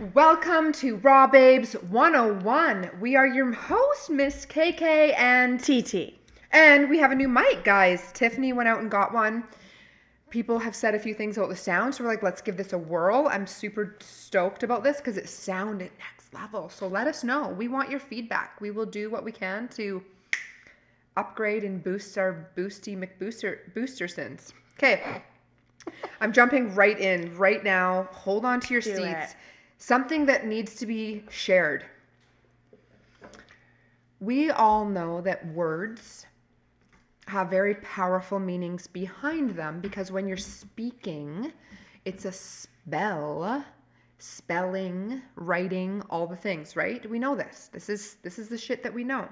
Welcome to Raw Babes 101. We are your hosts, Miss KK and TT. And we have a new mic, guys. Tiffany went out and got one. People have said a few things about the sound, so we're like, let's give this a whirl. I'm super stoked about this because it sounded next level. So let us know. We want your feedback. We will do what we can to upgrade and boost our boosty McBoostersons. Okay. I'm jumping right in right now. Hold on to your seats. Something that needs to be shared. We all know that words have very powerful meanings behind them because when you're speaking, it's a spell, spelling, writing, all the things, right? We know this. This is the shit that we know.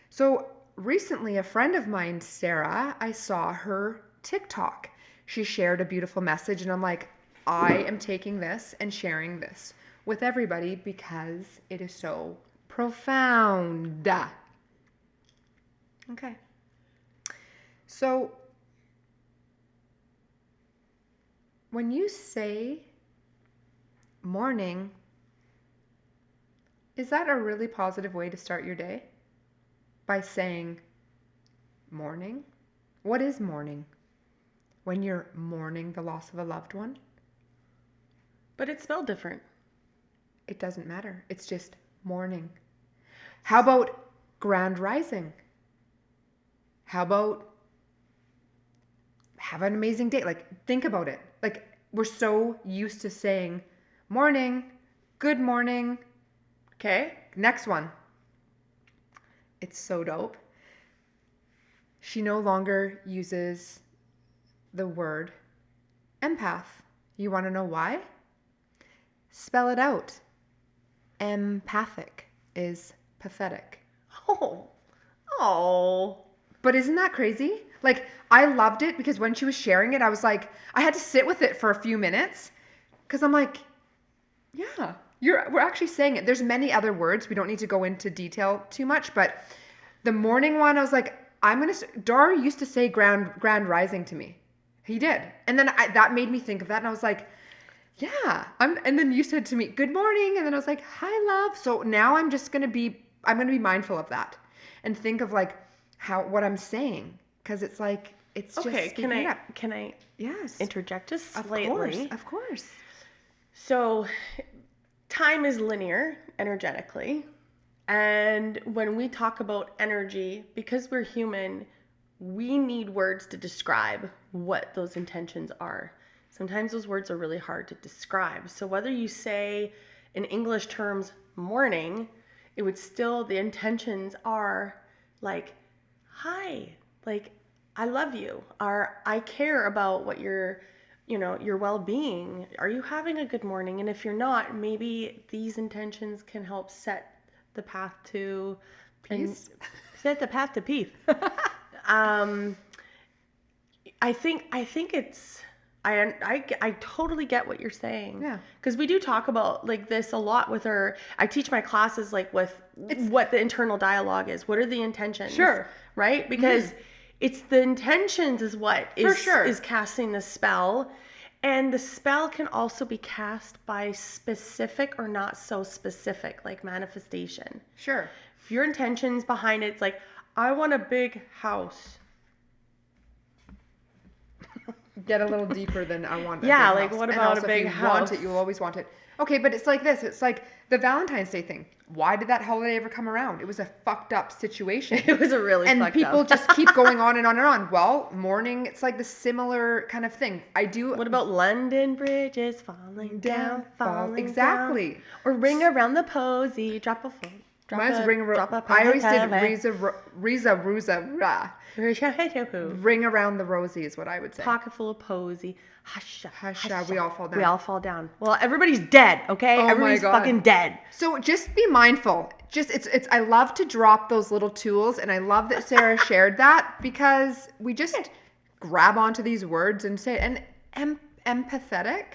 So recently, a friend of mine, Sarah, I saw her TikTok. She shared a beautiful message, and I'm like, I am taking this and sharing this with everybody because it is so profound. Okay. So when you say morning, is that a really positive way to start your day? By saying morning? What is mourning? When you're mourning the loss of a loved one? But it's spelled different. It doesn't matter. It's just morning. How about grand rising? How about have an amazing day? Like, think about it. Like, we're so used to saying morning, good morning. Okay, next one. It's so dope. She no longer uses the word empath. You want to know why? Spell it out. Empathic is pathetic. Oh. But isn't that crazy? Like, I loved it because when she was sharing it, I was like, I had to sit with it for a few minutes because I'm like, yeah, we're actually saying it. There's many other words. We don't need to go into detail too much, but the morning one, I was like, Dar used to say grand rising to me. He did. And then that made me think of that. And I was like, yeah. And then you said to me, good morning. And then I was like, hi, love. So now I'm going to be mindful of that and think of like what I'm saying. Cause it's like, it's just speaking it up. Can I yes. interject just slightly? Of course. So time is linear energetically. And when we talk about energy, because we're human, we need words to describe what those intentions are. Sometimes those words are really hard to describe. So whether you say in English terms morning, it would still, the intentions are like, hi, like, I love you, or I care about what your well-being. Are you having a good morning? And if you're not, maybe these intentions can help set the path to peace. Set the path to peace. I think it's, I totally get what you're saying. Yeah. Because we do talk about like this a lot with I teach my classes like with what the internal dialogue is. What are the intentions? Sure. Right? Because it's the intentions is what is casting the spell. And the spell can also be cast by specific or not so specific, like manifestation. Sure. If your intentions behind it's like, I want a big house. Get a little deeper than I want. Yeah, like what about a big house? If you want it, you'll always want it. Okay, but it's like this. It's like the Valentine's Day thing. Why did that holiday ever come around? It was a fucked up situation. It was a really fucked up. And people just keep going on and on and on. Well, morning, it's like the similar kind of thing. What about London Bridges falling down, falling exactly. down? Or ring around the posy, drop a phone. I always did Ring around the rosy is what I would say. Pocket full of posy. Husha. We all fall down. We all fall down. Well, everybody's dead, okay? Everybody's fucking dead. So just be mindful. It's I love to drop those little tools, and I love that Sarah shared that because we just grab onto these words and say it. And empathetic?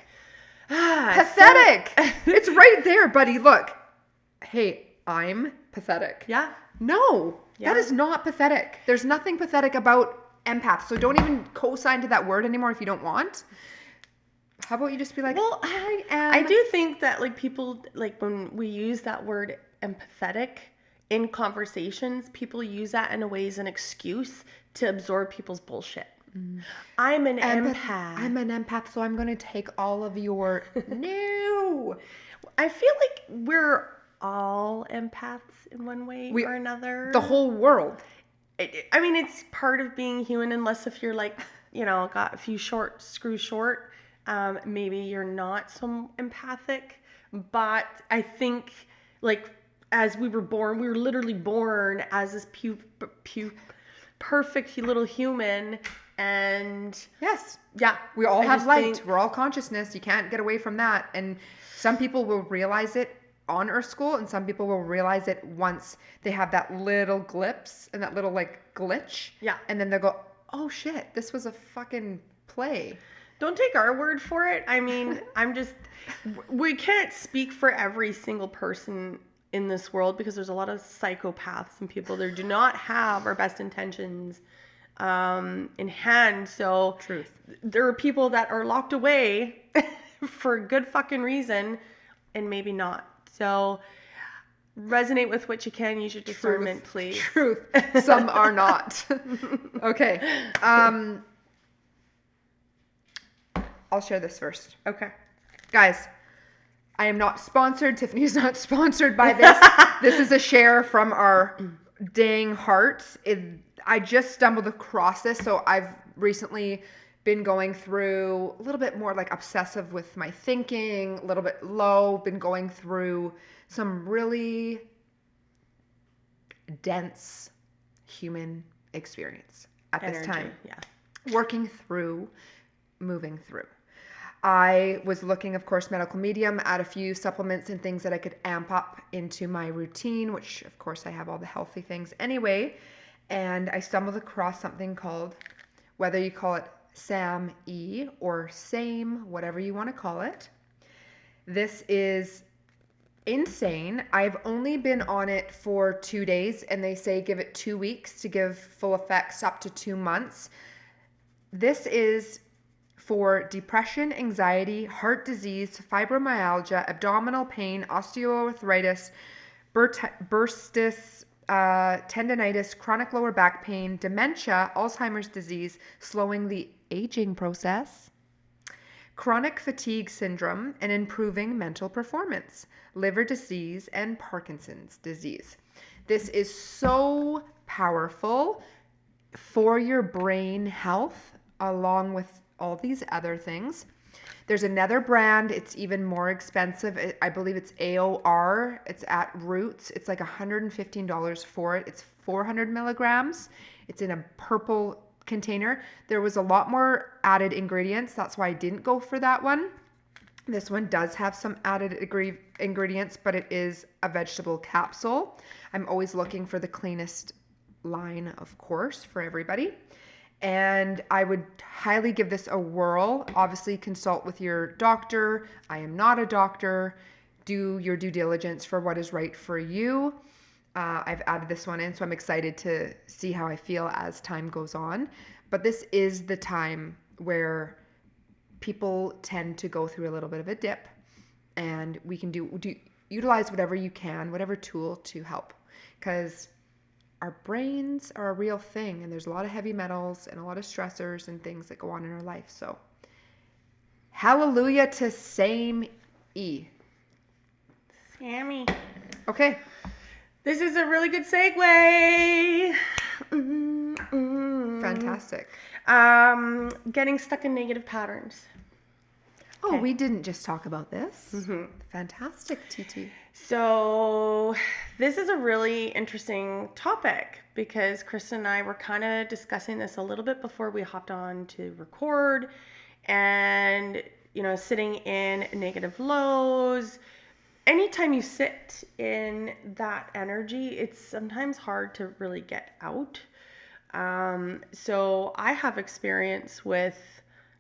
Pathetic! It's right there, buddy. Look. Hey, I'm pathetic. Yeah. No, that is not pathetic. There's nothing pathetic about empath. So don't even co-sign to that word anymore if you don't want. How about you just be like, Well, I am. I do think that like people, like when we use that word empathetic in conversations, people use that in a way as an excuse to absorb people's bullshit. I'm an empath. I'm an empath, so I'm going to take all of your. No. I feel like we're all empaths in one way We, or another. the whole world. I mean, it's part of being human, unless if you're like, got a few screws short, maybe you're not so empathic. But I think, like, as we were literally born as this perfect little human. And yes, yeah, we all have light. We're all consciousness. You can't get away from that. And some people will realize it on Earth School, and some people will realize it once they have that little glimpse and that little like glitch. Yeah. And then they'll go, oh shit, this was a fucking play. Don't take our word for it. I mean, we can't speak for every single person in this world, because there's a lot of psychopaths and people that do not have our best intentions in hand. So Truth. There are people that are locked away for a good fucking reason, and maybe not. So resonate with what you can. Use your discernment, please. Truth. Some are not. Okay. I'll share this first. Okay. Guys, I am not sponsored. Tiffany is not sponsored by this. This is a share from our dang hearts. I just stumbled across this. So I've recently been going through a little bit more like obsessive with my thinking, a little bit low, been going through some really dense human experience at this time. Yeah. Working through, moving through. I was looking, of course, medical medium at a few supplements and things that I could amp up into my routine, which of course I have all the healthy things anyway. And I stumbled across something called, whether you call it SAMe or SAME, whatever you want to call it. This is insane. I've only been on it for 2 days, and they say give it 2 weeks to give full effects, up to 2 months. This is for depression, anxiety, heart disease, fibromyalgia, abdominal pain, osteoarthritis, bursitis, tendinitis, chronic lower back pain, dementia, Alzheimer's disease, slowing the aging process, chronic fatigue syndrome, and improving mental performance, liver disease, and Parkinson's disease. This is so powerful for your brain health, along with all these other things. There's another brand. It's even more expensive. I believe it's AOR. It's at Roots. It's like $115 for it. It's 400 milligrams. It's in a purple container. There was a lot more added ingredients. That's why I didn't go for that one. This one does have some added ingredients, but it is a vegetable capsule. I'm always looking for the cleanest line, of course, for everybody. And I would highly give this a whirl. Obviously, consult with your doctor. I am not a doctor. Do your due diligence for what is right for you. I've added this one in, so I'm excited to see how I feel as time goes on. But this is the time where people tend to go through a little bit of a dip, and we can utilize whatever you can, whatever tool to help, because our brains are a real thing, and there's a lot of heavy metals and a lot of stressors and things that go on in our life. So hallelujah to SAMe. Sammy. Okay. This is a really good segue. Fantastic. Getting stuck in negative patterns. Oh, Okay. we didn't just talk about this. Fantastic, TT. So this is a really interesting topic, because Kristen and I were kind of discussing this a little bit before we hopped on to record, and, sitting in negative lows. Anytime you sit in that energy, it's sometimes hard to really get out. So I have experience with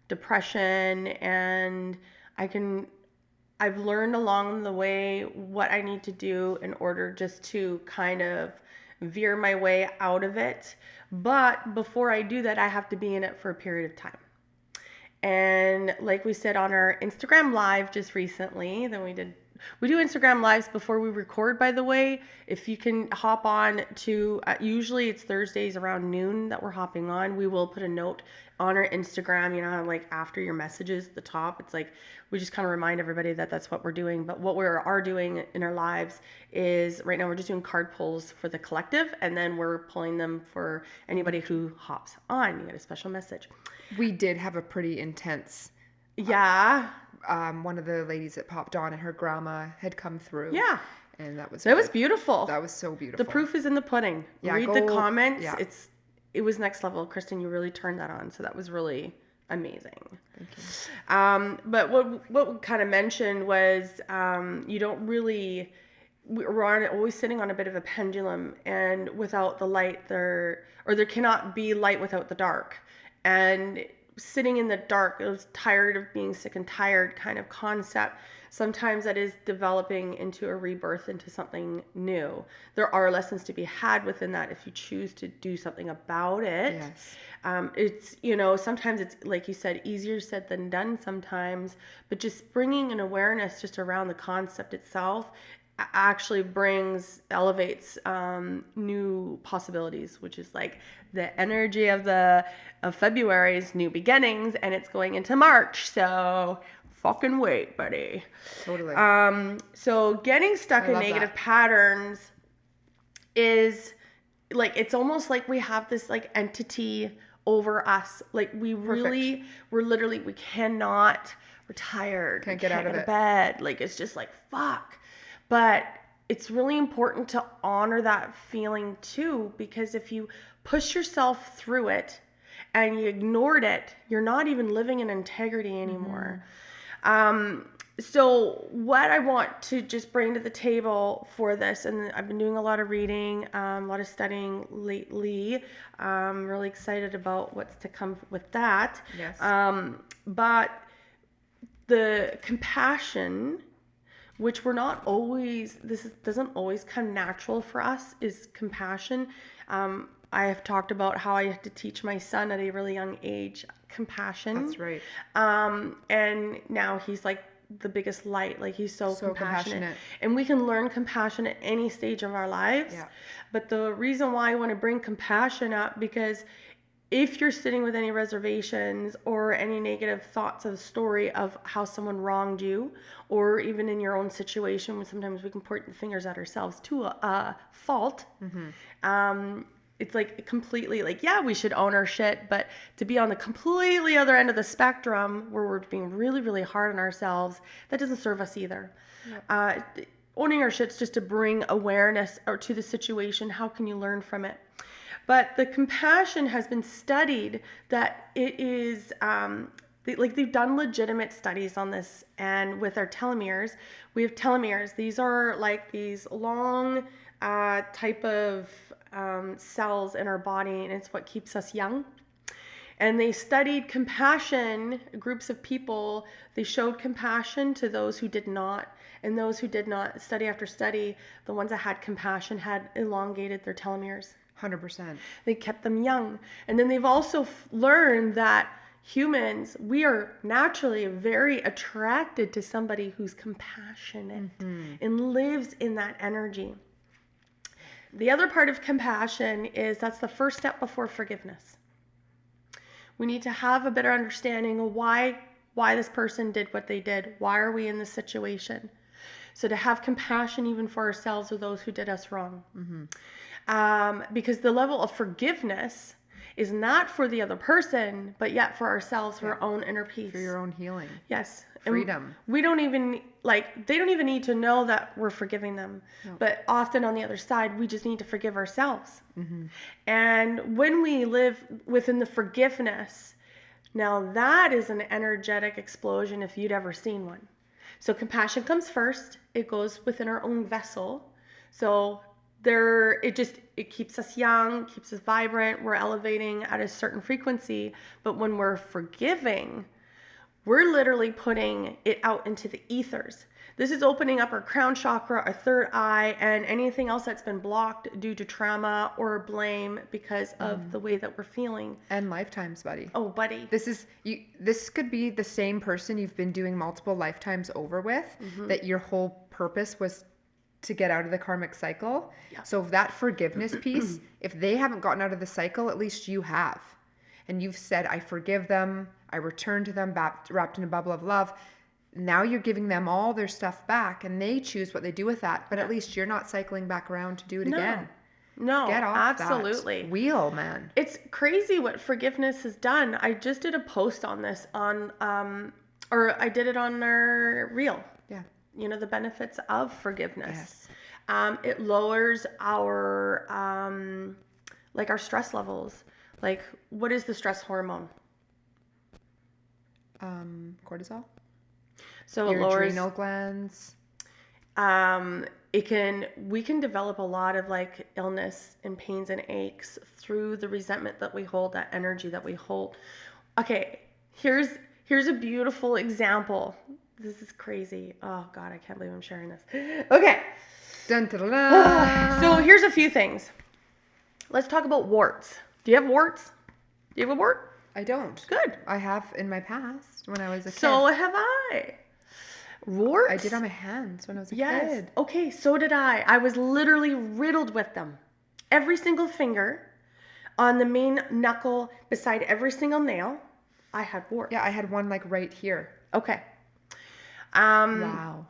depression, and I've learned along the way what I need to do in order just to kind of veer my way out of it. But before I do that, I have to be in it for a period of time. And like we said on our Instagram live just recently, we do Instagram lives before we record, by the way. If you can hop on to, usually it's Thursdays around noon that we're hopping on. We will put a note on our Instagram, like after your messages at the top. It's like, we just kind of remind everybody that that's what we're doing. But what we are doing in our lives is right now we're just doing card pulls for the collective. And then we're pulling them for anybody who hops on. You get a special message. We did have a pretty intense. Yeah. One of the ladies that popped on and her grandma had come through. Yeah. And that was beautiful. That was so beautiful. The proof is in the pudding. Yeah, Read the comments. Yeah. It was next level. Kristen, you really turned that on. So that was really amazing. Thank you. But what we kind of mentioned was you don't really, we're always sitting on a bit of a pendulum, and without the light there cannot be light without the dark. And sitting in the dark, it was tired of being sick and tired kind of concept. Sometimes that is developing into a rebirth into something new. There are lessons to be had within that if you choose to do something about it. Yes. It's, sometimes it's, like you said, easier said than done sometimes, but just bringing an awareness just around the concept itself actually elevates new possibilities, which is like the energy of February's new beginnings, and it's going into March. So fucking wait, buddy. Totally. So getting stuck in negative patterns is like, it's almost like we have this like entity over us. Like we cannot, we're tired. Can't get out of it. Bed. Like, it's just like, fuck. But it's really important to honor that feeling too, because if you push yourself through it and you ignored it, you're not even living in integrity anymore. So what I want to just bring to the table for this, and I've been doing a lot of reading, a lot of studying lately. I'm really excited about what's to come with that. Yes. But the compassion, which we're not always, doesn't always come natural for us, is compassion. I have talked about how I had to teach my son at a really young age compassion. That's right. And now he's like the biggest light. Like, he's so compassionate. And we can learn compassion at any stage of our lives. Yeah. But the reason why I want to bring compassion up, because if you're sitting with any reservations or any negative thoughts of the story of how someone wronged you, or even in your own situation, when sometimes we can point the fingers at ourselves to a fault, it's like completely like, yeah, we should own our shit, but to be on the completely other end of the spectrum where we're being really, really hard on ourselves, that doesn't serve us either. Yep. Owning our shit's just to bring awareness to the situation. How can you learn from it? But the compassion has been studied that it is, they've done legitimate studies on this. And with our telomeres, we have telomeres. These are like these long type of cells in our body, and it's what keeps us young. And they studied compassion, groups of people. They showed compassion to those who did not. And those who did not, study after study, the ones that had compassion had elongated their telomeres. 100%. They kept them young. And then they've also learned that humans, we are naturally very attracted to somebody who's compassionate and lives in that energy. The other part of compassion is that's the first step before forgiveness. We need to have a better understanding of why this person did what they did. Why are we in this situation? So to have compassion even for ourselves or those who did us wrong. Because the level of forgiveness is not for the other person, but yet for ourselves, for our own inner peace. For your own healing. Yes. Freedom. And we don't even, they don't even need to know that we're forgiving them. No. But often on the other side, we just need to forgive ourselves. And when we live within the forgiveness, now that is an energetic explosion if you'd ever seen one. So compassion comes first. It goes within our own vessel. So it keeps us young, keeps us vibrant. We're elevating at a certain frequency. But when we're forgiving, we're literally putting it out into the ethers. This is opening up our crown chakra, our third eye, and anything else that's been blocked due to trauma or blame because of the way that we're feeling. And lifetimes, buddy. Oh, buddy. This could be the same person you've been doing multiple lifetimes over with, that your whole purpose was to get out of the karmic cycle. Yeah. So that forgiveness piece, if they haven't gotten out of the cycle, at least you have. And you've said, I forgive them, I return to them, wrapped in a bubble of love. Now you're giving them all their stuff back, and they choose what they do with that. But at least you're not cycling back around to do it again. No, Get off absolutely. that wheel, man. It's crazy what forgiveness has done. I just did a post on this or I did it on our reel. Yeah. You know, the benefits of forgiveness. Yes. It lowers our our stress levels. Like, what is the stress hormone? Cortisol. So Your it lowers adrenal glands. We can develop a lot of like illness and pains and aches through the resentment that we hold, that energy that we hold. Okay, here's a beautiful example. This is crazy. Oh God, I can't believe I'm sharing this. Okay. Dun, dun, dun, dun. So here's a few things. Let's talk about warts. Do you have warts? Do you have a wart? I don't. Good. I have in my past when I was a kid. So have I. Warts? I did on my hands when I was a Yes. kid. Okay, so did I. I was literally riddled with them. Every single finger, on the main knuckle, beside every single nail, I had warts. Yeah, I had one like right here. Okay. Wow.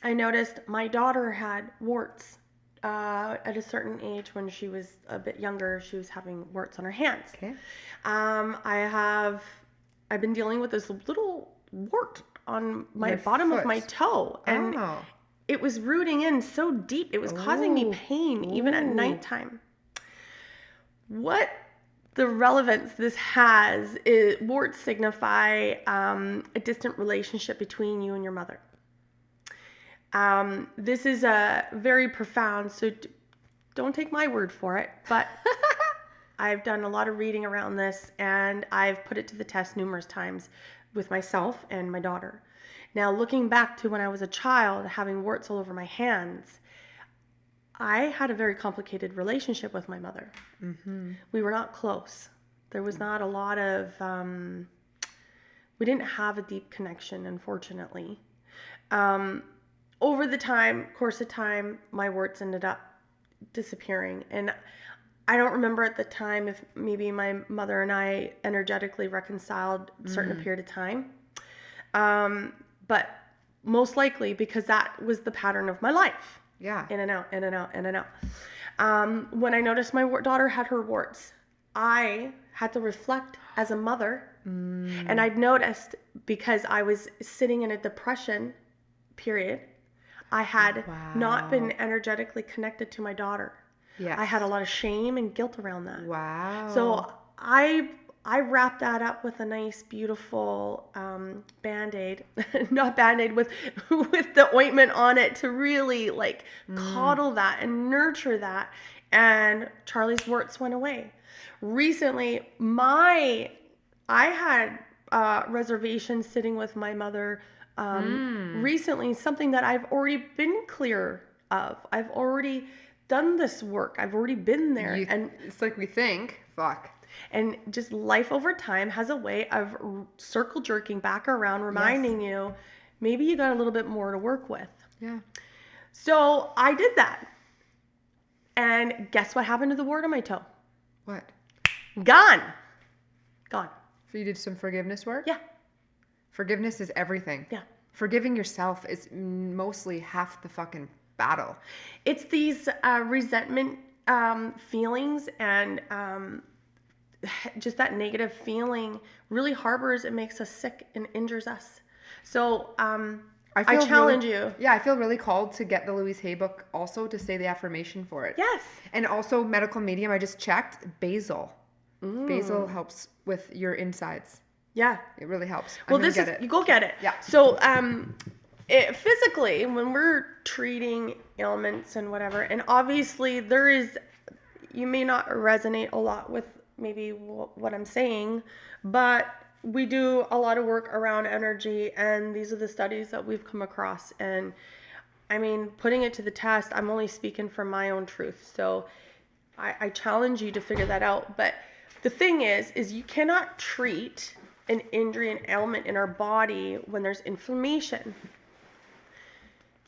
I noticed my daughter had warts at a certain age. When she was a bit younger, she was having warts on her hands. Okay. I've been dealing with this little wart on my Your bottom of foot. my toe, and Oh. it was rooting in so deep. It was causing me Ooh. pain even at Ooh. nighttime. What the relevance this has is warts signify a distant relationship between you and your mother. This is a very profound, so don't take my word for it, but I've done a lot of reading around this, and I've put it to the test numerous times with myself and my daughter. Now, looking back to when I was a child, having warts all over my hands, I had a very complicated relationship with my mother. Mm-hmm. We were not close. There was not a lot of, we didn't have a deep connection, unfortunately. Over the course of time, my warts ended up disappearing. And I don't remember at the time if maybe my mother and I energetically reconciled a certain period of time. But most likely because that was the pattern of my life. Yeah. In and out, in and out, in and out. When I noticed my daughter had her warts, I had to reflect as a mother. And I'd noticed, because I was sitting in a depression period, I had not been energetically connected to my daughter. Yes. I had a lot of shame and guilt around that. Wow. So I wrapped that up with a nice, beautiful Band-Aid, not Band-Aid, with the ointment on it to really like coddle that and nurture that. And Charlie's warts went away. Recently, I had reservations sitting with my mother recently, something that I've already been clear of. I've already done this work. I've already been there. And it's like we think, fuck. And just life over time has a way of circle jerking back around, reminding you, maybe you got a little bit more to work with. Yeah. So I did that. And guess what happened to the wart on my toe? What? Gone. So you did some forgiveness work? Yeah. Forgiveness is everything. Yeah. Forgiving yourself is mostly half the fucking battle. It's these resentment feelings and just that negative feeling really harbors and makes us sick and injures us. So I challenge you. Yeah, I feel really called to get the Louise Hay book also, to say the affirmation for it. Yes. And also medical medium, I just checked, basil. Basil helps with your insides. Yeah. It really helps. Well, you go get it. Yeah. So physically, when we're treating ailments and whatever, and obviously you may not resonate a lot with maybe what I'm saying, but we do a lot of work around energy, and these are the studies that we've come across. And I mean, putting it to the test, I'm only speaking from my own truth. So I challenge you to figure that out. But the thing is you cannot treat an injury and ailment in our body when there's inflammation.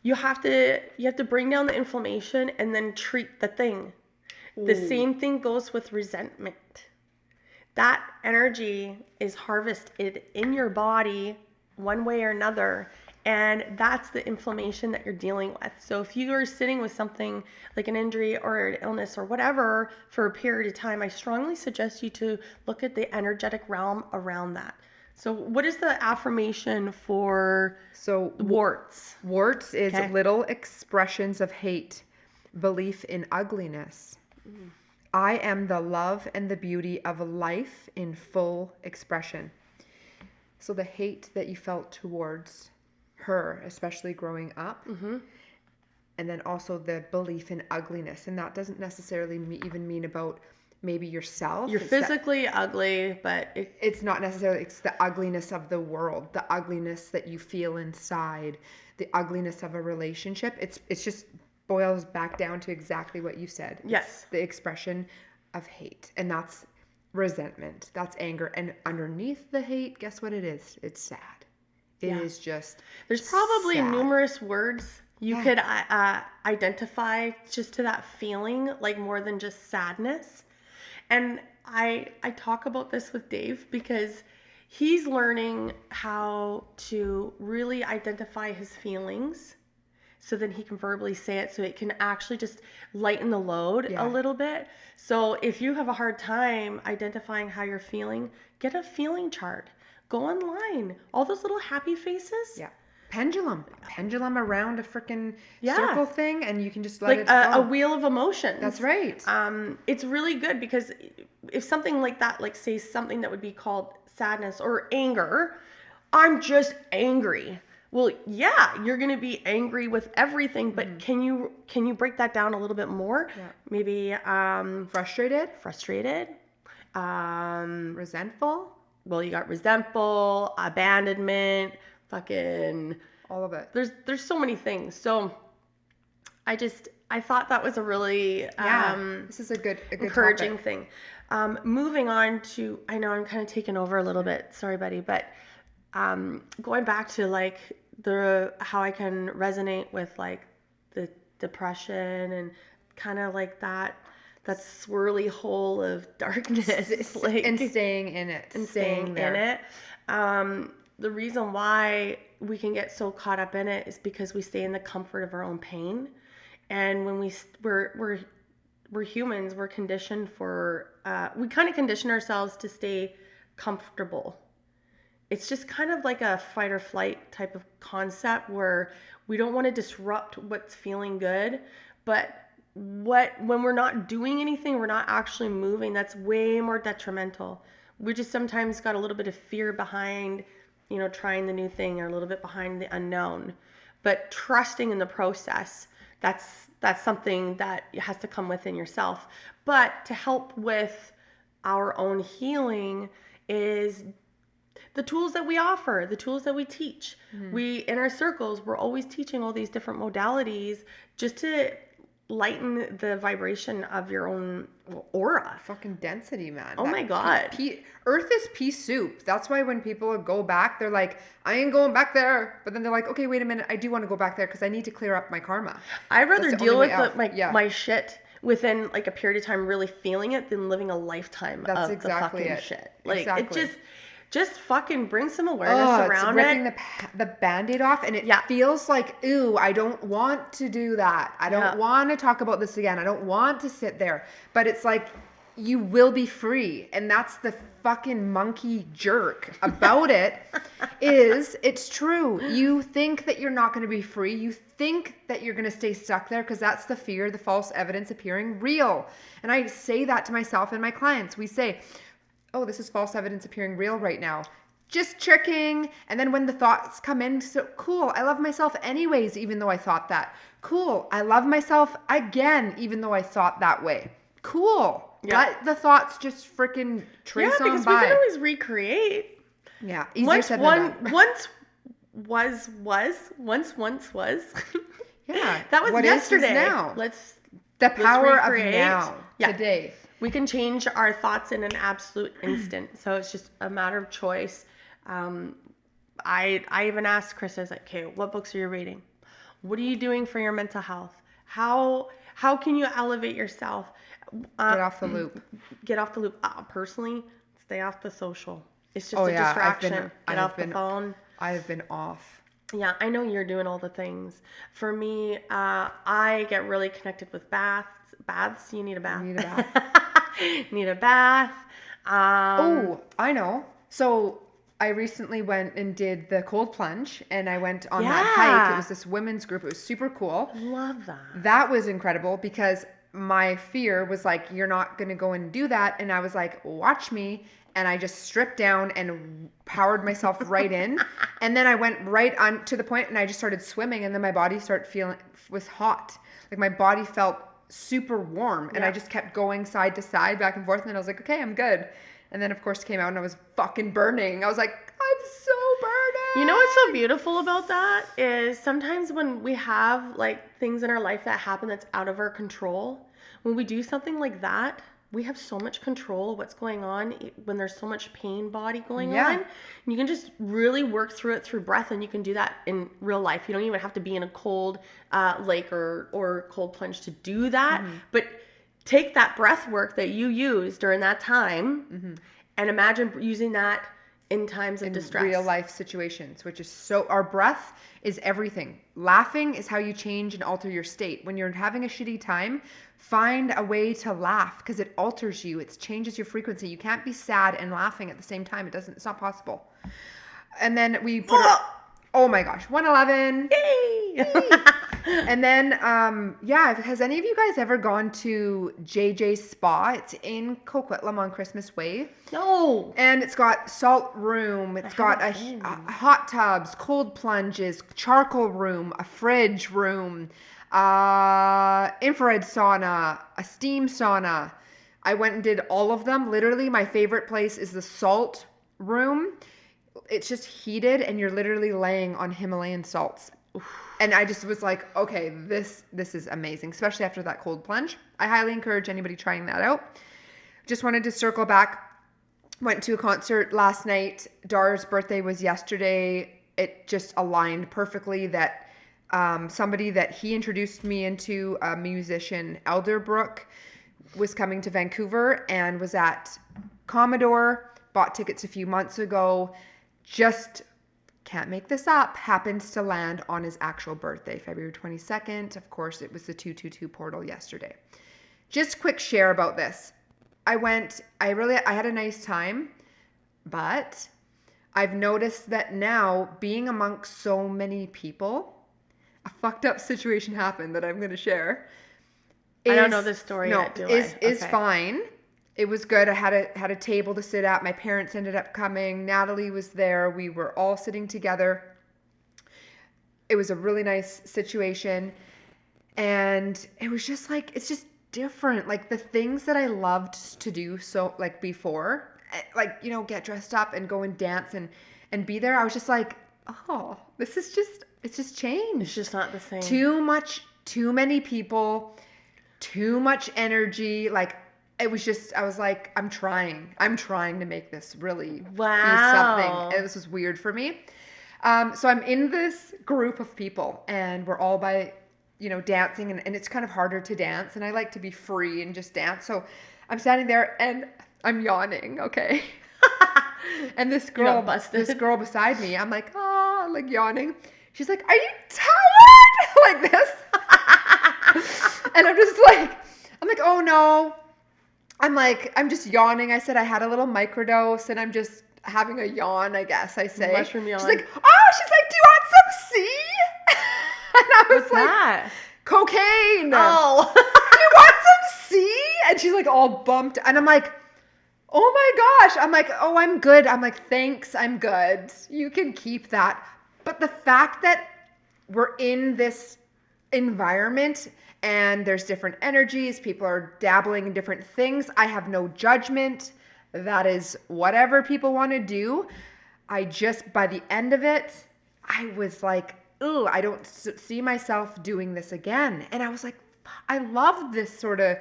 You have to bring down the inflammation and then treat the thing. The same thing goes with resentment. That energy is harvested in your body one way or another, and that's the inflammation that you're dealing with. So if you are sitting with something like an injury or an illness or whatever for a period of time, I strongly suggest you to look at the energetic realm around that. So what is the affirmation for warts? Warts is little expressions of hate, belief in ugliness. I am the love and the beauty of life in full expression. So the hate that you felt towards her, especially growing up, and then also the belief in ugliness. And that doesn't necessarily even mean about maybe yourself. You're physically ugly, but it's not necessarily, it's the ugliness of the world, the ugliness that you feel inside, the ugliness of a relationship. It's just boils back down to exactly what you said. Yes. It's the expression of hate, and that's resentment, that's anger, and underneath the hate, guess what it is? It's sad. It is just there's probably sad. numerous words you could identify just to that feeling, like more than just sadness. And I talk about this with Dave because he's learning how to really identify his feelings so then he can verbally say it, so it can actually just lighten the load a little bit. So if you have a hard time identifying how you're feeling, get a feeling chart. Go online. All those little happy faces. Yeah. Pendulum around a freaking circle thing, and you can just let like it go. A wheel of emotions. That's right. It's really good because if something like that, like say something that would be called sadness or anger, I'm just angry. Well, yeah, you're going to be angry with everything, but can you break that down a little bit more? Yeah. Maybe Frustrated, resentful. Well, you got resentful, abandonment, fucking all of it. There's so many things. So I thought that was a really this is a good encouraging topic. thing. Moving on to, I know I'm kind of taking over a little bit, sorry buddy, but going back to like how I can resonate with like the depression and kind of like that swirly hole of darkness, like, and staying in it, and staying in it. The reason why we can get so caught up in it is because we stay in the comfort of our own pain, and when we're humans, we're conditioned for we kind of condition ourselves to stay comfortable. It's just kind of like a fight or flight type of concept where we don't want to disrupt what's feeling good, but when we're not doing anything, we're not actually moving, that's way more detrimental. We just sometimes got a little bit of fear behind, trying the new thing, or a little bit behind the unknown. But trusting in the process, that's something that has to come within yourself. But to help with our own healing is the tools that we offer, the tools that we teach. We, in our circles, we're always teaching all these different modalities just to lighten the vibration of your own aura. Fucking density, man. Oh my God. Earth is pea soup. That's why when people go back, they're like, I ain't going back there. But then they're like, okay, wait a minute. I do want to go back there because I need to clear up my karma. I'd rather deal with my shit within like a period of time, really feeling it, than living a lifetime of exactly the fucking shit. Like exactly. It just fucking bring some awareness around it. It's ripping the Band-Aid off, and it feels like, ooh, I don't want to do that. I don't want to talk about this again. I don't want to sit there. But it's like, you will be free. And that's the fucking monkey jerk about it, is it's true. You think that you're not going to be free. You think that you're going to stay stuck there because that's the fear, the false evidence appearing real. And I say that to myself and my clients. We say, oh, this is false evidence appearing real right now. Just checking. And then when the thoughts come in, so cool, I love myself anyways, even though I thought that. Cool, I love myself again, even though I thought that way. Cool. Yeah. Let the thoughts just freaking trace on by. Yeah, because we can always recreate. Yeah. Easier said than done. Once was. Yeah. That was What is yesterday. now. Let's The power of recreate. now, Yeah. today. We can change our thoughts in an absolute instant. So it's just a matter of choice. I even asked Chris, I was like, okay, what books are you reading? What are you doing for your mental health? How can you elevate yourself? Get off the loop. Get off the loop. Personally, stay off the social. It's just Oh, a yeah. distraction. Get off the phone. I have been off. Yeah, I know you're doing all the things. For me, I get really connected with baths. Baths, you need a bath. Need a bath. Need a bath. Oh, I know. So I recently went and did the cold plunge, and I went on that hike. It was this women's group. It was super cool. Love that. That was incredible because my fear was like, you're not going to go and do that. And I was like, watch me. And I just stripped down and powered myself right in. And then I went right on to the point and I just started swimming. And then my body was hot. Like my body felt super warm. And I just kept going side to side, back and forth. And then I was like, okay, I'm good. And then of course came out and I was fucking burning. I was like, I'm so burning. You know what's so beautiful about that is sometimes when we have like things in our life that happen that's out of our control, when we do something like that, we have so much control of what's going on when there's so much pain body going on. And you can just really work through it through breath, and you can do that in real life. You don't even have to be in a cold lake or cold plunge to do that. But take that breath work that you use during that time and imagine using that in times of distress. Real life situations, which is so, our breath is everything. Laughing is how you change and alter your state. When you're having a shitty time, find a way to laugh because it alters you. It changes your frequency. You can't be sad and laughing at the same time. It's not possible. And then we put oh my gosh, 111. Yay! And then, has any of you guys ever gone to JJ's Spa? It's in Coquitlam on Christmas Way. No. And it's got salt room. It's got a hot tubs, cold plunges, charcoal room, a fridge room, infrared sauna, a steam sauna. I went and did all of them. Literally, my favorite place is the salt room. It's just heated and you're literally laying on Himalayan salts. And I just was like, okay, this is amazing, especially after that cold plunge. I highly encourage anybody trying that out. Just wanted to circle back. Went to a concert last night. Dar's birthday was yesterday. It just aligned perfectly that somebody that he introduced me into, a musician, Elderbrook, was coming to Vancouver and was at Commodore, bought tickets a few months ago. Just can't make this up, happens to land on his actual birthday, February 22nd. Of course, it was the 222 portal yesterday. Just quick share about this. I had a nice time, but I've noticed that now being amongst so many people, a fucked up situation happened that I'm going to share. I don't know this story yet, do I? Is fine. It was good. I had a table to sit at. My parents ended up coming. Natalie was there. We were all sitting together. It was a really nice situation. And it was just like, it's just different. Like the things that I loved to do so like before, like, you know, get dressed up and go and dance and be there. I was just like, oh, it's just changed. It's just not the same. Too many people, too much energy. Like, it was just, I was like, I'm trying to make this really be something. This was weird for me. So I'm in this group of people and we're all dancing and it's kind of harder to dance. And I like to be free and just dance. So I'm standing there and I'm yawning. Okay. And this girl beside me, I'm like, like yawning. She's like, are you tired? Like this. And I'm like, oh no. I'm just yawning. I said I had a little microdose and I'm just having a yawn, I guess I say. Mushroom yawn. She's like, do you want some C? And I was What's like, that? Cocaine. Oh. Do you want some C? And she's like all bumped. And I'm like, oh my gosh. I'm like, oh, I'm good. I'm like, thanks. I'm good. You can keep that. But the fact that we're in this environment and there's different energies, people are dabbling in different things. I have no judgment. That is whatever people want to do. I just, by the end of it, I was like, ooh, I don't see myself doing this again. And I was like, I love this sort of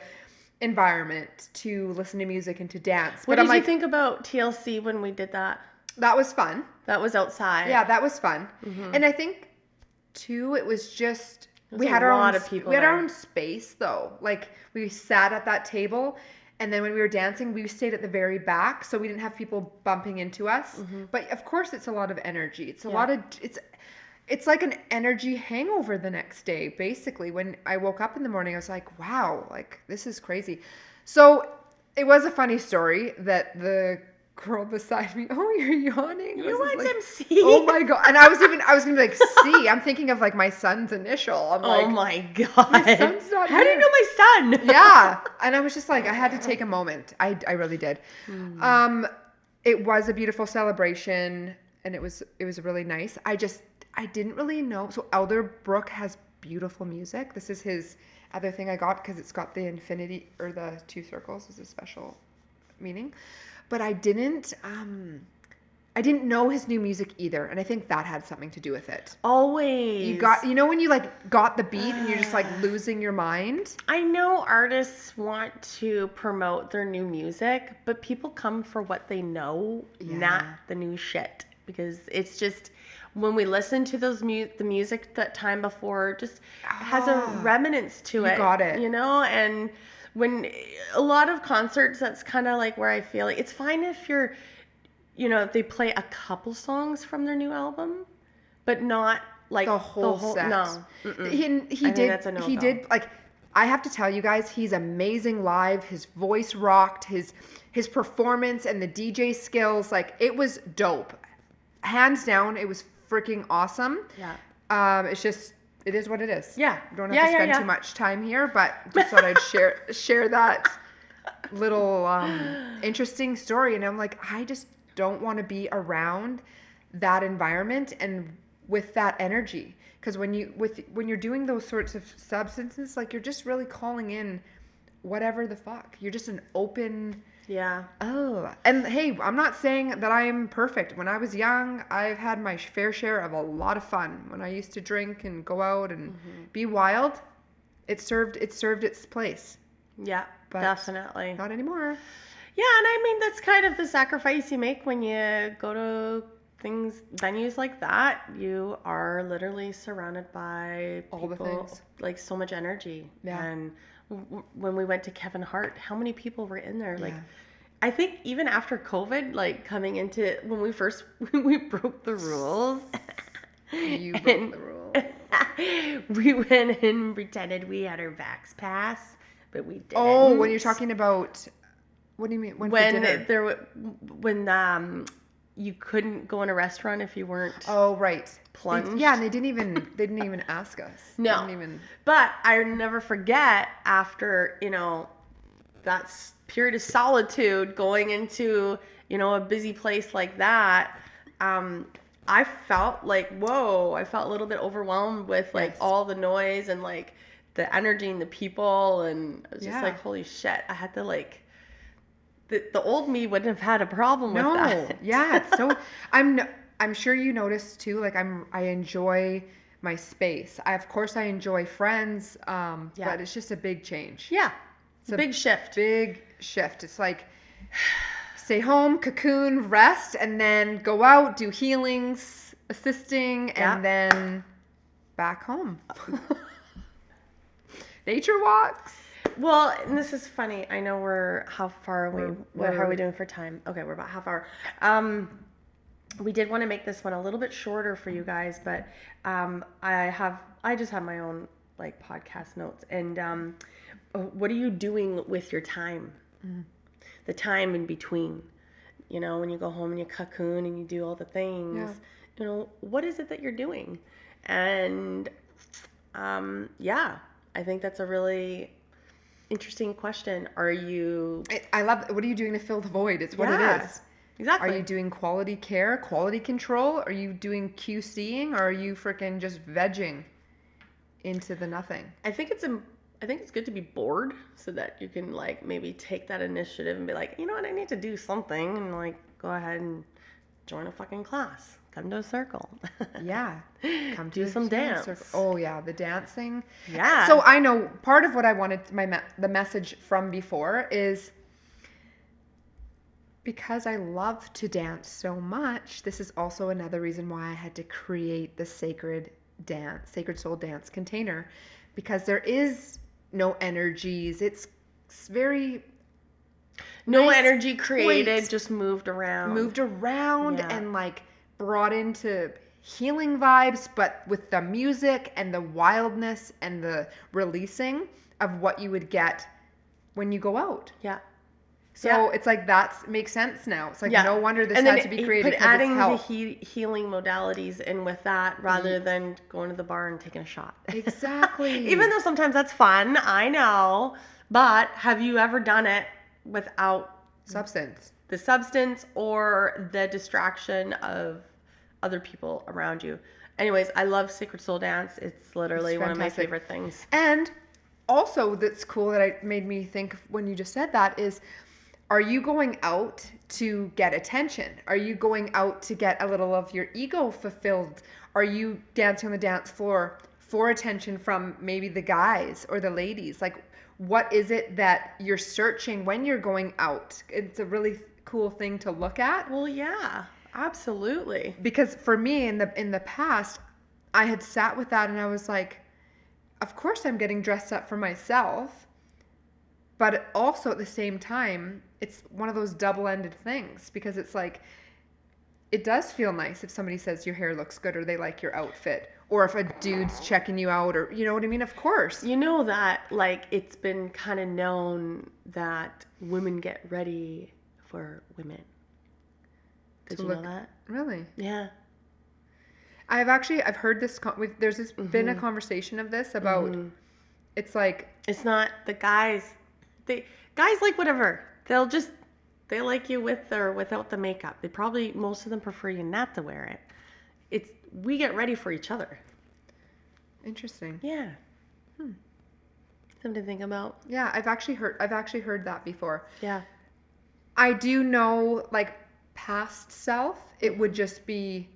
environment to listen to music and to dance. What But I'm did you like, think about TLC when we did that? that was fun. That was outside. Yeah, that was fun. And I think too, it was just There's we a had our lot own of people we had our there. own space though. Like we sat at that table, and then when we were dancing, we stayed at the very back, so we didn't have people bumping into us. But of course, it's a lot of energy. It's a lot of it's like an energy hangover the next day. Basically, when I woke up in the morning, I was like, wow, like this is crazy. So it was a funny story that the girl beside me, oh, you're yawning. You want like, some C? Oh my god! And I was gonna be like C. I'm thinking of like my son's initial. I'm like, Oh my god. my son's not How do you here. know my son? Yeah, and I was just like, I had to take a moment. I really did. It was a beautiful celebration, and it was really nice. I didn't really know. So Elderbrook has beautiful music. This is his other thing I got because it's got the infinity or the two circles is a special meaning. But I didn't know his new music either, and I think that had something to do with it. Always. You know when you like got the beat and you're just like losing your mind? I know artists want to promote their new music, but people come for what they know, not the new shit. Because it's just when we listen to those the music that time before just has a remnants to it. You got it. You know, and when a lot of concerts, that's kind of like where I feel like it's fine if you're, you know, if they play a couple songs from their new album, but not like The whole set. No. He did like I have to tell you guys, he's amazing live. His voice rocked, his performance and the DJ skills, like it was dope. Hands down, it was freaking awesome. Yeah. It's just it is what it is. Yeah. We don't have to spend too much time here, but just thought I'd share that little interesting story. And I'm like, I just don't want to be around that environment and with that energy. Because when you're doing those sorts of substances, like you're just really calling in whatever the fuck. You're just an open. Yeah. Oh, and hey, I'm not saying that I'm perfect. When I was young, I've had my fair share of a lot of fun. When I used to drink and go out and be wild, it served its place. Yeah, But definitely. Not anymore. Yeah, and I mean that's kind of the sacrifice you make when you go to venues like that. You are literally surrounded by All the people, things. like so much energy. Yeah. And when we went to Kevin Hart, how many people were in there? Like, Yeah. I think even after COVID, like coming into when we broke the rules. You broke the rule. We went and pretended we had our vax pass, but we didn't. Oh, when you're talking about, what do you mean? When you couldn't go in a restaurant if you weren't. Oh, right. Plunged. Yeah, and they didn't even ask us. No. They didn't even. But I never forget after, you know, that period of solitude going into, you know, a busy place like that, I felt like, whoa, I felt a little bit overwhelmed with like all the noise and like the energy and the people. And I was just like, holy shit, I had to like, the old me wouldn't have had a problem with that. Yeah. It's so I'm sure you noticed too, like I enjoy my space. Of course I enjoy friends, but it's just a big change. Yeah. It's a big shift. Big shift. It's like stay home, cocoon, rest, and then go out, do healings, assisting, and then back home. Nature walks. Well, and this is funny. I know how far are we? How are we doing for time? Okay, we're about half hour. We did want to make this one a little bit shorter for you guys, but I just have my own like podcast notes. And what are you doing with your time? The time in between, you know, when you go home and you cocoon and you do all the things, you know, what is it that you're doing? And I think that's a really interesting question. I love, what are you doing to fill the void? It's what it is. Exactly. Are you doing quality care, quality control? Are you doing QCing, or are you freaking just vegging into the nothing? I think it's good to be bored so that you can like maybe take that initiative and be like, you know what, I need to do something, and like go ahead and join a fucking class. Come to a circle. Yeah. Come Do to some a dance. circle. Oh yeah, the dancing. Yeah. So I know part of what I wanted the message from before is because I love to dance so much. This is also another reason why I had to create the sacred soul dance container, because there is no energies. It's very No nice, energy created, point, just moved around. Yeah. and like brought into healing vibes, but with the music and the wildness and the releasing of what you would get when you go out. Yeah. So it's like that makes sense now. It's like Yeah. no wonder this And had then to be created because adding it's health. the healing modalities in with that rather than going to the bar and taking a shot. Exactly. Even though sometimes that's fun, I know. But have you ever done it without Substance. the substance or the distraction of other people around you? Anyways, I love Sacred Soul Dance. It's literally one of my favorite things. And also that's cool that made me think when you just said that is, are you going out to get attention? Are you going out to get a little of your ego fulfilled? Are you dancing on the dance floor for attention from maybe the guys or the ladies? Like, what is it that you're searching when you're going out? It's a really cool thing to look at. Well, yeah, absolutely. Because for me in the past, I had sat with that and I was like, of course I'm getting dressed up for myself. But also at the same time, it's one of those double-ended things, because it's like, it does feel nice if somebody says your hair looks good or they like your outfit, or if a dude's checking you out, or you know what I mean? Of course. You know that, like, it's been kind of known that women get ready for women. Did you know that? Really? Yeah. I've heard this, been a conversation of this about, it's like. It's not the guys, guys like whatever. They like you with or without the makeup. Most of them prefer you not to wear it. We get ready for each other. Interesting. Yeah. Something to think about. Yeah, I've actually heard that before. Yeah. I do know, like, past self, it would just be,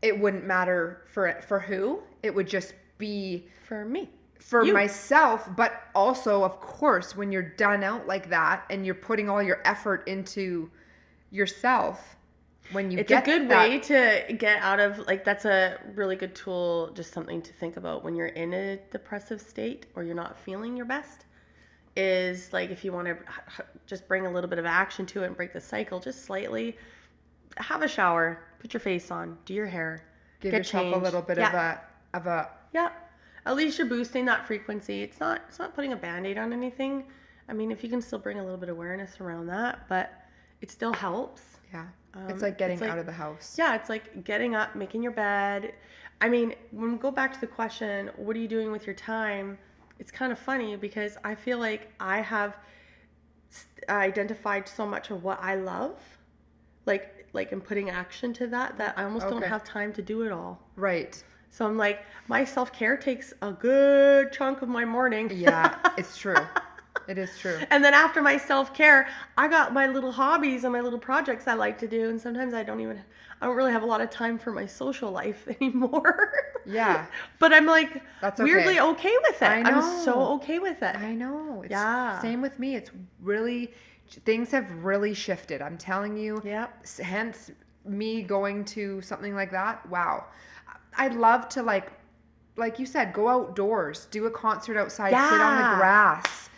it wouldn't matter for who. It would just be For me. For myself, but also, of course, when you're done out like that and you're putting all your effort into yourself, when you it's a good way to get out of, like, that's a really good tool, just something to think about when you're in a depressive state or you're not feeling your best, is like, if you want to just bring a little bit of action to it and break the cycle just slightly, have a shower, put your face on, do your hair, give get yourself changed. a little bit of a yeah. At least you're boosting that frequency. It's not putting a Band-Aid on anything. I mean, if you can still bring a little bit of awareness around that, but it still helps. Yeah. It's like getting out of the house. Yeah, it's like getting up, making your bed. I mean, when we go back to the question, what are you doing with your time? It's kind of funny because I feel like I have identified so much of what I love, like in putting action to that I almost don't have time to do it all. Right. So I'm like, my self-care takes a good chunk of my morning. Yeah, it's true. It is true. And then after my self-care, I got my little hobbies and my little projects I like to do. And sometimes I don't really have a lot of time for my social life anymore. Yeah. But I'm like, that's okay. Weirdly okay with it. I know. I'm so okay with it. I know. Yeah. Same with me. It's really, things have really shifted. I'm telling you. Yep. Hence me going to something like that. Wow. I'd love to, like you said, go outdoors, do a concert outside, sit on the grass,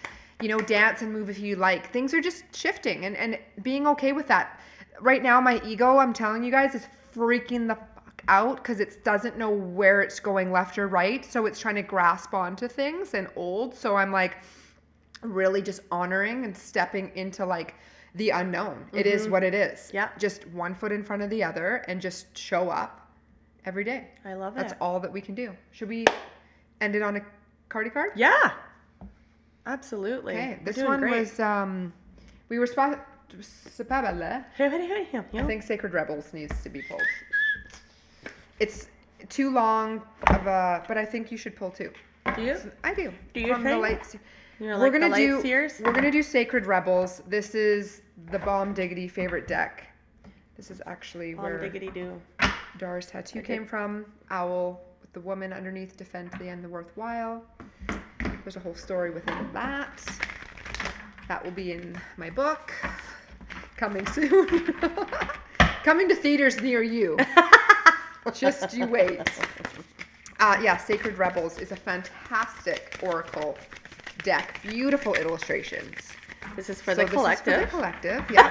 dance and move if you like. Things are just shifting and being okay with that. Right now, my ego, I'm telling you guys, is freaking the fuck out because it doesn't know where it's going, left or right. So it's trying to grasp onto things and old. So I'm like really just honoring and stepping into like the unknown. It is what it is. Yeah. Just one foot in front of the other and just show up. Every day. I love it. That's all that we can do. Should we end it on a cardi card? Yeah. Absolutely. Okay. This one was we were I think Sacred Rebels needs to be pulled. It's too long of a, but I think you should pull too. Do you? I do. Do you From think? the lights. We're gonna do Sacred Rebels. This is the Bomb Diggity favorite deck This is actually On where diggity do. Dara's tattoo came from. Owl with the woman underneath, defend to the end the worthwhile. There's a whole story within that. That will be in my book. Coming soon. Coming to theaters near you. Just you wait. Yeah, Sacred Rebels is a fantastic oracle deck. Beautiful illustrations. This is for the collective. This is for the collective, yeah.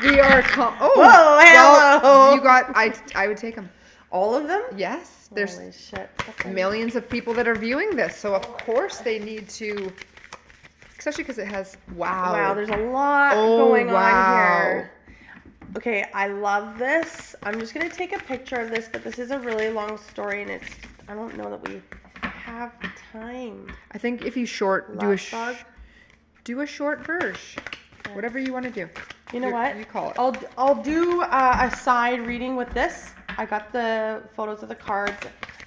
We are whoa, hello. Well, you got, I would take them. All of them? Yes. There's Holy shit. millions of people that are viewing this, so of course they need to, especially because it has, Wow, there's a lot going on here. Okay, I love this. I'm just going to take a picture of this, but this is a really long story, and I don't know that we have time. I think if you do a short verse. Whatever you want to do. You know what? You call it. I'll do a side reading with this. I got the photos of the cards.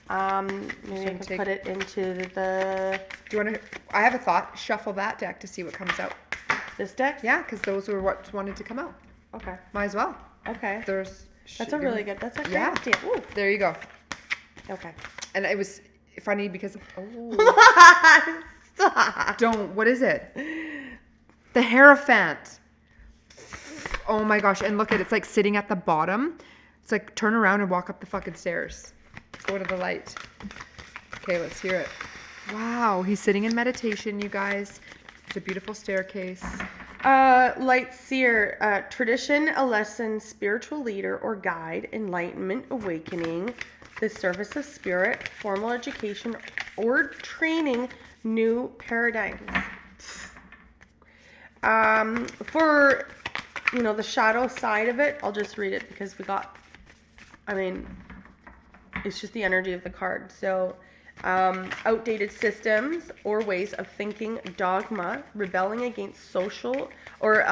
Maybe I can put it into the... Do you want to... I have a thought. Shuffle that deck to see what comes out. This deck? Yeah, because those were what wanted to come out. Okay. Might as well. Okay. That's a really good... That's a great idea. Ooh. There you go. Okay. And it was funny because... Oh. Stop. Don't. What is it? The Hierophant. Oh my gosh. And look at it. It's like sitting at the bottom. It's like turn around and walk up the fucking stairs. Go to the light. Okay, let's hear it. Wow. He's sitting in meditation, you guys. It's a beautiful staircase. Light seer. Tradition, a lesson, spiritual leader or guide, enlightenment, awakening, the service of spirit, formal education, or training, new paradigms. For, the shadow side of it, I'll just read it because it's just the energy of the card. So, outdated systems or ways of thinking, dogma, rebelling against social or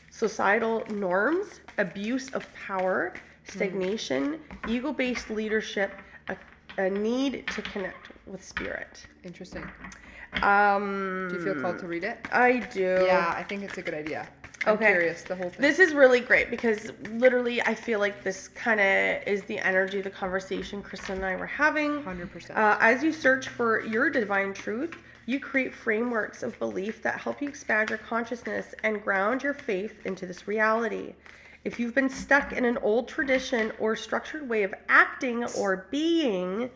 societal norms, abuse of power, stagnation, ego-based leadership, a need to connect with spirit. Interesting. Do you feel called to read it? I do. Yeah, I think it's a good idea. I'm curious, the whole thing. This is really great because literally I feel like this kind of is the energy of the conversation Kristen and I were having. 100%. As you search for your divine truth, you create frameworks of belief that help you expand your consciousness and ground your faith into this reality. If you've been stuck in an old tradition or structured way of acting or being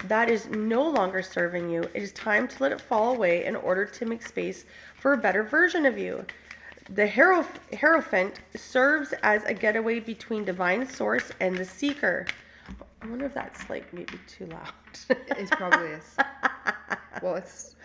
that is no longer serving you, it is time to let it fall away in order to make space for a better version of you. The Hierophant serves as a getaway between divine source and the seeker. I wonder if that's maybe too loud. It probably is. Well, it's...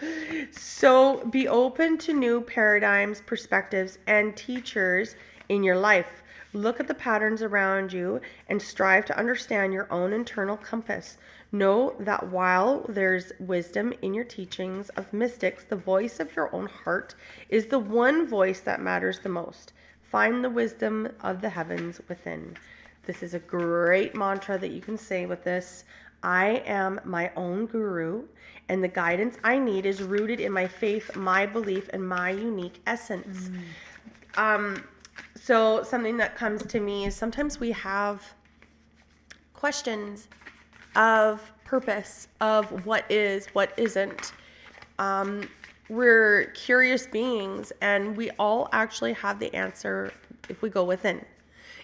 So be open to new paradigms, perspectives, and teachers in your life. Look at the patterns around you and strive to understand your own internal compass. Know that while there's wisdom in your teachings of mystics, the voice of your own heart is the one voice that matters the most. Find the wisdom of the heavens within. This is a great mantra that you can say with this. I am my own guru, and the guidance I need is rooted in my faith, my belief, and my unique essence. So something that comes to me is sometimes we have questions of purpose, of what is, what isn't. We're curious beings, and we all actually have the answer if we go within.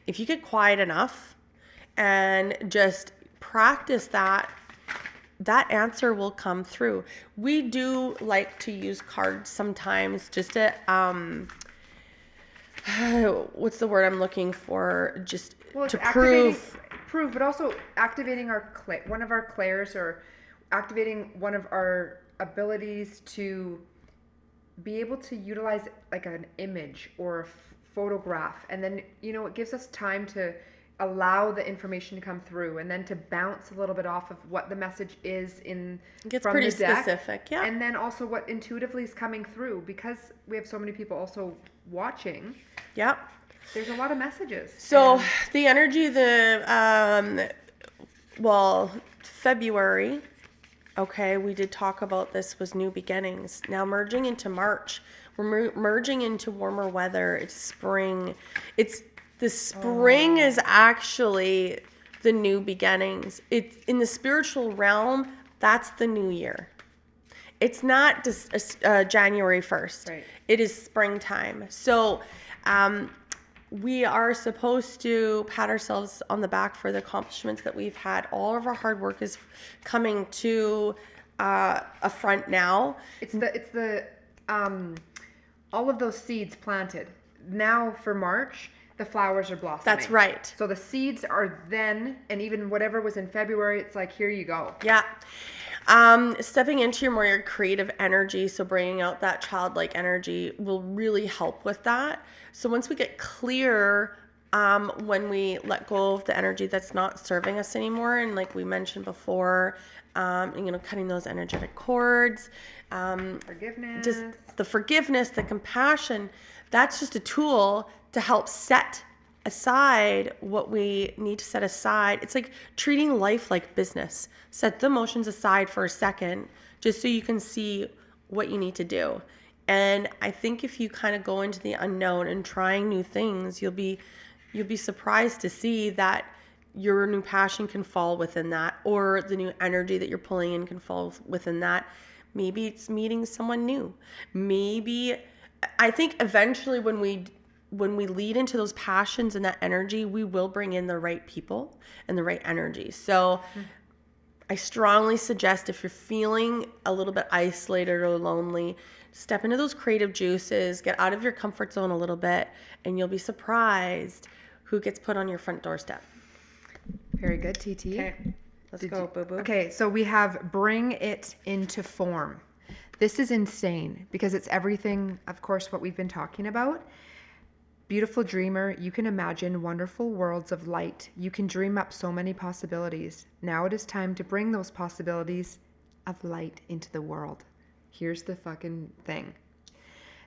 If you get quiet enough and just practice that answer will come through. We do like to use cards sometimes just to, what's the word I'm looking for? Just to prove, but also activating one of our clairs, or activating one of our abilities to be able to utilize like an image or a photograph, and then it gives us time to allow the information to come through, and then to bounce a little bit off of what the message is from pretty the deck, specific, yeah. And then also what intuitively is coming through, because we have so many people also watching. Yep. There's a lot of messages. So the energy, February, okay, we did talk about this, was new beginnings. Now merging into March, we're merging into warmer weather. It's spring. The spring is actually the new beginnings. It's in the spiritual realm. That's the new year. It's not just January 1st. Right. It is springtime. So we are supposed to pat ourselves on the back for the accomplishments that we've had. All of our hard work is coming to a front now. It's the all of those seeds planted. Now for March, the flowers are blossoming. That's right. So the seeds are then, and even whatever was in February, it's like, here you go. Yeah. Stepping into your creative energy, so bringing out that childlike energy will really help with that. So once we get clear, when we let go of the energy that's not serving us anymore, and like we mentioned before, cutting those energetic cords, Forgiveness. just the forgiveness, the compassion, that's just a tool to help set aside what we need to set aside. It's like treating life like business. Set the emotions aside for a second just so you can see what you need to do. And I think if you kind of go into the unknown and trying new things, you'll be surprised to see that your new passion can fall within that, or the new energy that you're pulling in can fall within that. Maybe it's meeting someone new. Maybe, I think eventually when we lead into those passions and that energy, we will bring in the right people and the right energy. So I strongly suggest, if you're feeling a little bit isolated or lonely, step into those creative juices, get out of your comfort zone a little bit, and you'll be surprised who gets put on your front doorstep. Very good, TT. Okay, let's go, boo-boo. Okay, so we have bring it into form. This is insane because it's everything, of course, what we've been talking about. Beautiful dreamer, you can imagine wonderful worlds of light. You can dream up so many possibilities. Now it is time to bring those possibilities of light into the world. Here's the fucking thing.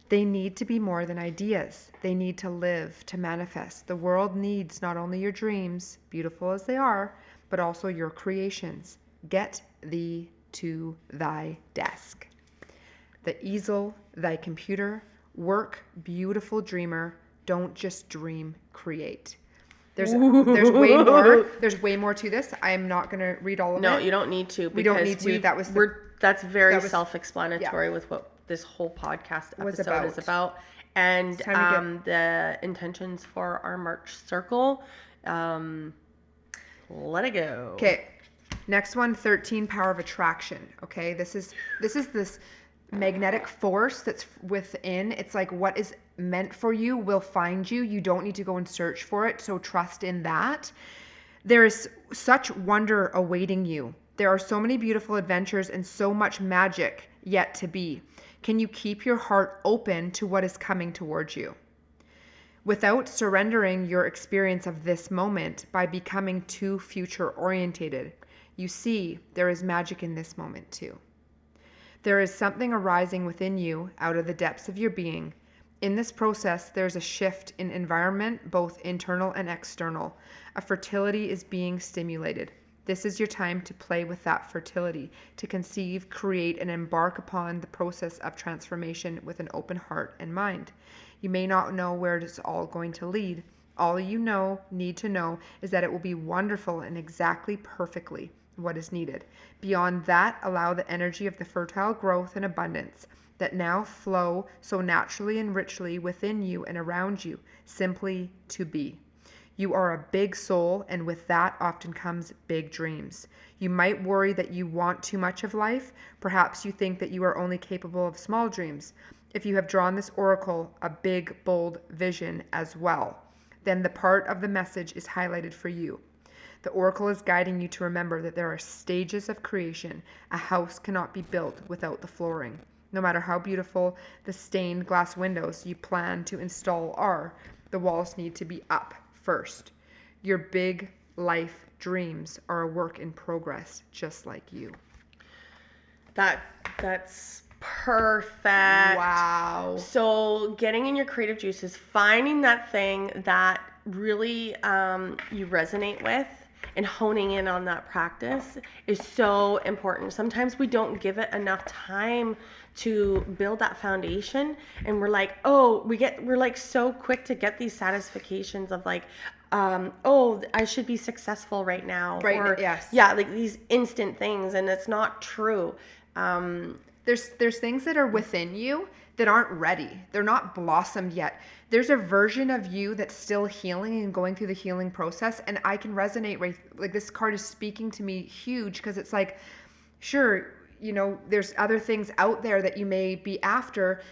They need to be more than ideas. They need to live, to manifest. The world needs not only your dreams, beautiful as they are, but also your creations. Get thee to thy desk. The easel, thy computer. Work, beautiful dreamer. Don't just dream, create. There's way more. There's way more to this. I'm not going to read all of it. No, you don't need to. We don't need to. That's very self-explanatory with what this whole podcast episode is about. And the intentions for our March circle. Let it go. Okay. Next one, 13, power of attraction. Okay. This is this magnetic force that's within. It's like what is meant for you will find you. You don't need to go and search for it. So trust in that. There is such wonder awaiting you. There are so many beautiful adventures and so much magic yet to be. Can you keep your heart open to what is coming towards you? Without surrendering your experience of this moment by becoming too future orientated, you see there is magic in this moment too. There is something arising within you out of the depths of your being. In this process, there's a shift in environment, both internal and external. A fertility is being stimulated. This is your time to play with that fertility, to conceive, create, and embark upon the process of transformation with an open heart and mind. You may not know where it is all going to lead. All you need to know is that it will be wonderful and exactly perfectly what is needed. Beyond that, allow the energy of the fertile growth and abundance that now flow so naturally and richly within you and around you, simply to be. You are a big soul, and with that often comes big dreams. You might worry that you want too much of life. Perhaps you think that you are only capable of small dreams. If you have drawn this oracle, a big, bold vision as well, then the part of the message is highlighted for you. The oracle is guiding you to remember that there are stages of creation. A house cannot be built without the flooring. No matter how beautiful the stained glass windows you plan to install are, the walls need to be up first. Your big life dreams are a work in progress, just like you. That's perfect. Wow. So getting in your creative juices, finding that thing that really you resonate with, and honing in on that practice is so important. Sometimes we don't give it enough time to build that foundation, and we're like, we're like so quick to get these satisfactions of like, I should be successful right now. Right. Or, Yes. yeah, like these instant things, and it's not true. There's things that are within you that aren't ready. They're not blossomed yet. There's a version of you that's still healing and going through the healing process. And I can resonate with, like, this card is speaking to me huge, because it's like, sure, you know, there's other things out there that you may be after,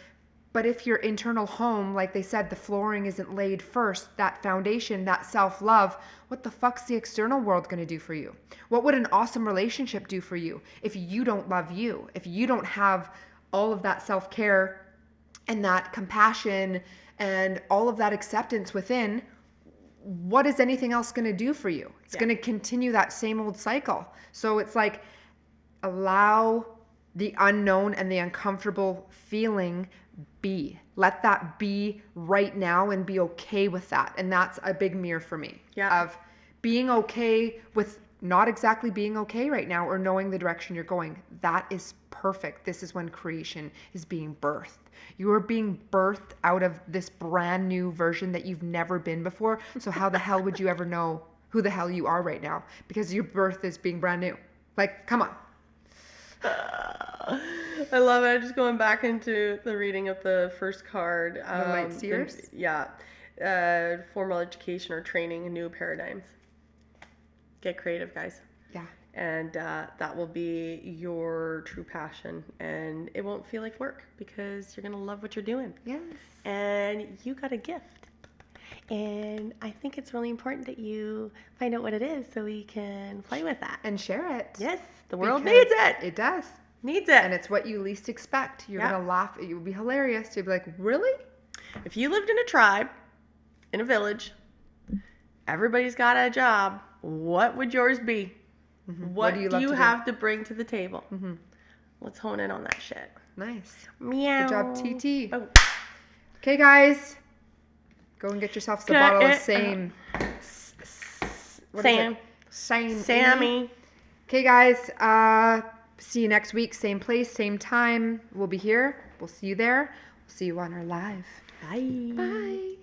but if your internal home, like they said, the flooring isn't laid first, that foundation, that self-love, what the fuck's the external world going to do for you? What would an awesome relationship do for you if you don't love you? If you don't have all of that self-care and that compassion and all of that acceptance within, what is anything else going to do for you? It's going to continue that same old cycle. So it's like, allow the unknown and the uncomfortable feeling be. Let that be right now and be okay with that. And that's a big mirror for me of being okay with not exactly being okay right now or knowing the direction you're going. That is perfect. This is when creation is being birthed. You are being birthed out of this brand new version that you've never been before. So how the hell would you ever know who the hell you are right now? Because your birth is being brand new. Like, come on. I love it. Just going back into the reading of the first card. The Light Seers? Formal education or training, new paradigms. Get creative, guys. Yeah. And that will be your true passion. And it won't feel like work because you're going to love what you're doing. Yes. And you got a gift. And I think it's really important that you find out what it is so we can play with that. And share it. Yes. The world needs it. It does. Needs it. And it's what you least expect. You're going to laugh. It would be hilarious. You'd be like, really? If you lived in a tribe, in a village, everybody's got a job, what would yours be? Mm-hmm. What do you have to bring to the table? Mm-hmm. Let's hone in on that shit. Nice. Meow. Good job, TT. Oh. Okay, guys. Go and get yourself a bottle of Sam. Sammy. Okay, guys. See you next week. Same place, same time. We'll be here. We'll see you there. We'll see you on our live. Bye. Bye.